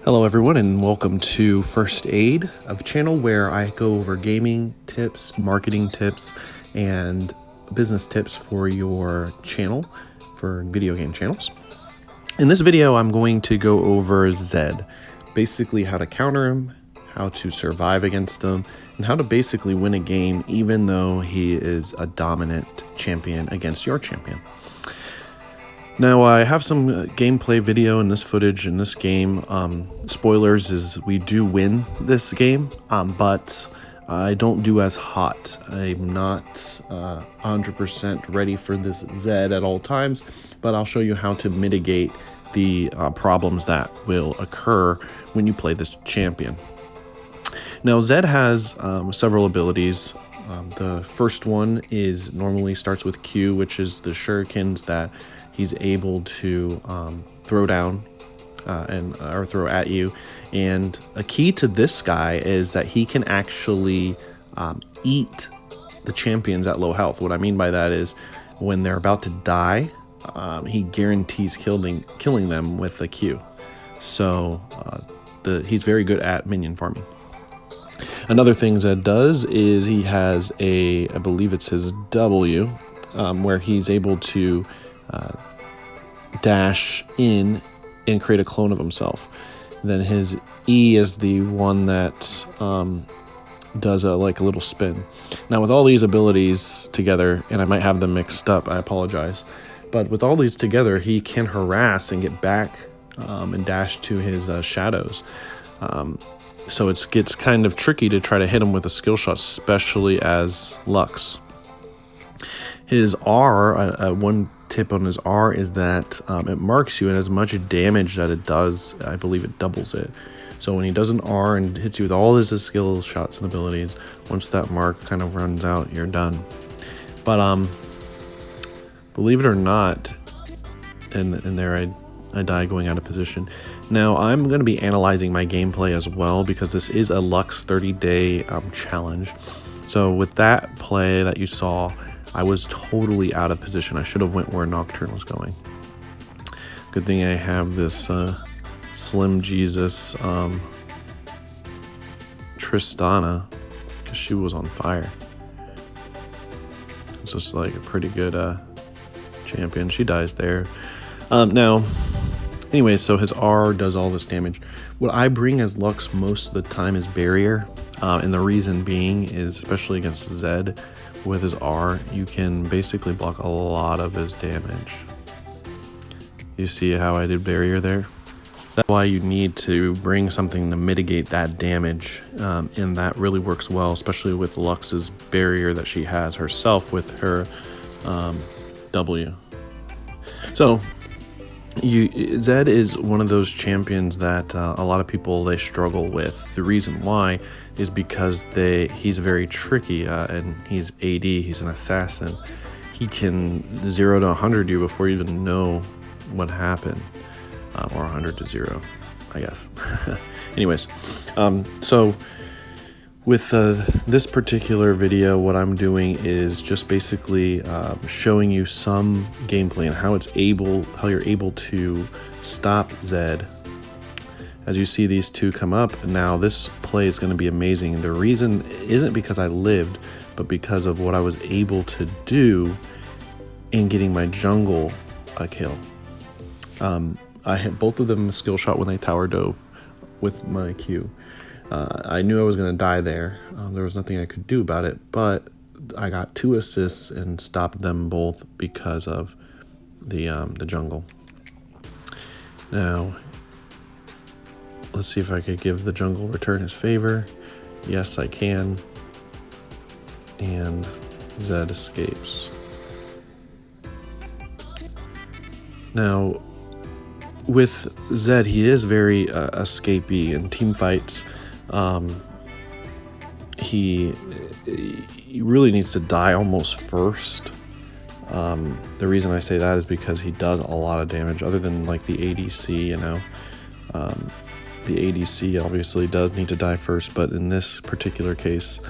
Hello everyone and welcome to First Aid, a channel where I go over gaming tips, marketing tips, and business tips for your channel, for video game channels. In this video, I'm going to go over ZED, basically how to counter him, how to survive against him, and how to basically win a game even though he is a dominant champion against your champion. Now, I have some gameplay video in this footage in this game. Spoilers is we do win this game, but I don't do as hot. I'm not 100% ready for this ZED at all times, but I'll show you how to mitigate the problems that will occur when you play this champion. Now, ZED has several abilities. The first one is normally starts with Q, which is the shurikens that he's able to throw down or throw at you. And a key to this guy is that he can actually eat the champions at low health. What I mean by that is when they're about to die, he guarantees killing them with a Q. So he's very good at minion farming. Another thing Zed does is he has I believe it's his W, where he's able to dash in and create a clone of himself. Then his E is the one that does like a little spin. Now with all these abilities together, and I might have them mixed up, I apologize, but with all these together, he can harass and get back and dash to his shadows. So it gets kind of tricky to try to hit him with a skill shot, especially as Lux. His R, one tip on his R is that it marks you, and as much damage that it does, I believe it doubles it. So when he does an R and hits you with all his skill shots and abilities, once that mark kind of runs out, you're done. But believe it or not, and there I die going out of position. Now I'm going to be analyzing my gameplay as well, because this is a Lux 30-day challenge. So with that play that you saw, I was totally out of position. I should have went where Nocturne was going. Good thing I have this Slim Jesus Tristana, because she was on fire. It's just like a pretty good champion. She dies there. Now, anyway, so his R does all this damage. What I bring as Lux most of the time is Barrier, and the reason being is, especially against Zed, with his R, you can basically block a lot of his damage. You see how I did Barrier there? That's why you need to bring something to mitigate that damage, and that really works well, especially with Lux's Barrier that she has herself with her W. So Zed is one of those champions that a lot of people, they struggle with. The reason why is because he's very tricky, and he's AD, he's an assassin. He can 0 to 100 you before you even know what happened, or 100 to 0, I guess. Anyways, so with this particular video, what I'm doing is just basically showing you some gameplay and how you're able to stop Zed. As you see these two come up, now this play is going to be amazing. The reason isn't because I lived, but because of what I was able to do in getting my jungle a kill. I hit both of them a skill shot when they tower dove with my Q. I knew I was going to die there. There was nothing I could do about it, but I got 2 assists and stopped them both because of the jungle. Now, let's see if I could give the jungle return his favor. Yes, I can. And Zed escapes. Now, with Zed, he is very escapey in team fights. He really needs to die almost first. The reason I say that is because he does a lot of damage, other than like the ADC, you know. The ADC obviously does need to die first, but in this particular case,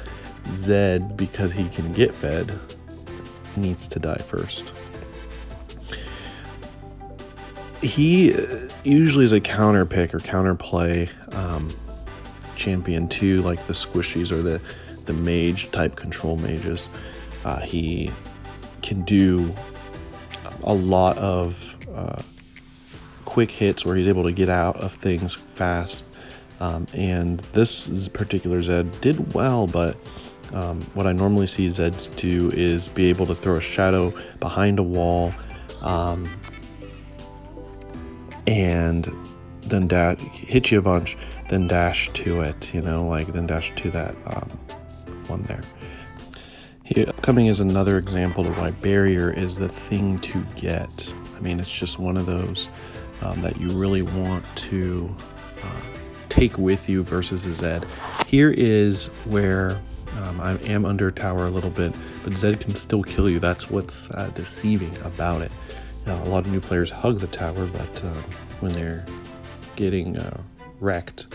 Zed, because he can get fed, needs to die first. he usually is a counter pick or counter play champion to like the squishies or the mage type control mages. He can do a lot of quick hits where he's able to get out of things fast. And this particular Zed did well, but what I normally see Zeds do is be able to throw a shadow behind a wall and then hit you a bunch, then dash to it, then dash to that one there. Here, upcoming is another example of why barrier is the thing to get. I mean, it's just one of those that you really want to take with you versus a Zed. Here is where I am under tower a little bit, but Zed can still kill you. That's what's deceiving about it. A lot of new players hug the tower, but when they're getting wrecked.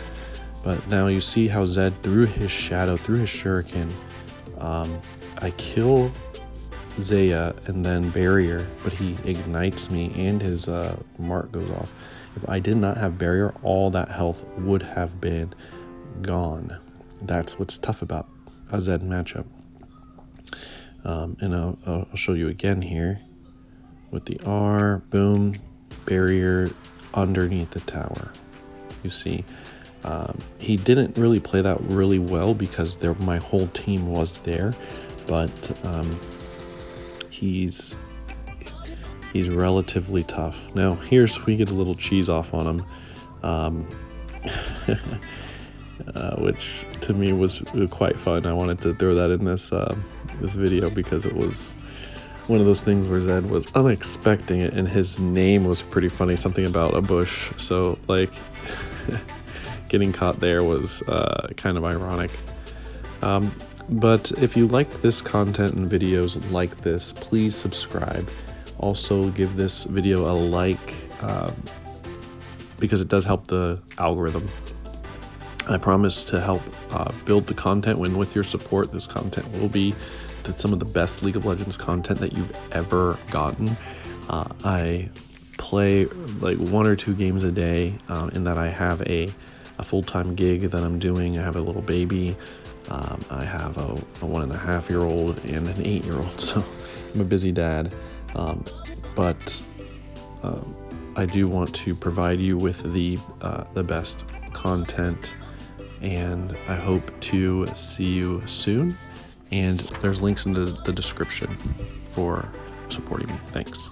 But now you see how Zed, through his shadow, through his shuriken, I kill Zaya and then barrier, but he ignites me and his mark goes off. If I did not have barrier, all that health would have been gone. That's what's tough about a Zed matchup. And I'll show you again here with the R, boom, barrier underneath the tower. You see, he didn't really play that really well because my whole team was there, but he's relatively tough. Now here's we get a little cheese off on him, which to me was quite fun. I wanted to throw that in this video because it was one of those things where Zed was unexpecting it, and his name was pretty funny, something about a bush. So like getting caught there was kind of ironic. But if you like this content and videos like this, please subscribe. Also give this video a like because it does help the algorithm. I promise to help build the content. When with your support, this content will be some of the best League of Legends content that you've ever gotten. I play like 1 or 2 games a day in that I have a full-time gig that I'm doing. I have a little baby. I have a 1.5-year-old and an 8-year-old, so I'm a busy dad. But I do want to provide you with the best content, and I hope to see you soon. And there's links in the description for supporting me. Thanks.